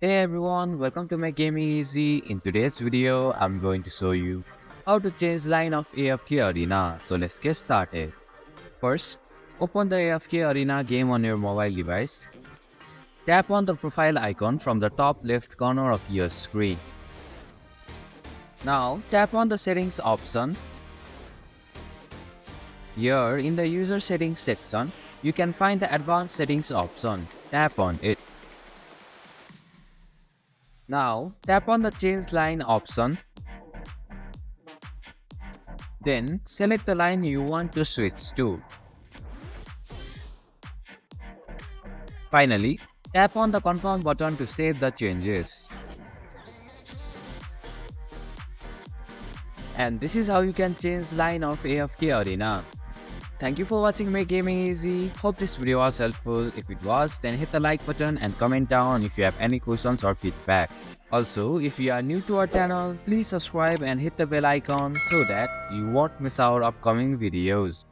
Hey everyone, welcome to my Gaming Easy. In today's video, I'm going to show you how to change line of AFK Arena. So let's get started. First, open the AFK Arena game on your mobile device. Tap on the profile icon from the top left corner of your screen. Now, tap on the settings option. Here in the user settings section, you can find the advanced settings option. Tap on it. Now, tap on the change line option. Then, select the line you want to switch to. Finally, tap on the confirm button to save the changes. And this is how you can change line of AFK Arena. Thank you for watching my Gaming Easy. Hope this video was helpful. If it was, then hit the like button and comment down if you have any questions or feedback. Also, if you are new to our channel, please subscribe and hit the bell icon so that you won't miss our upcoming videos.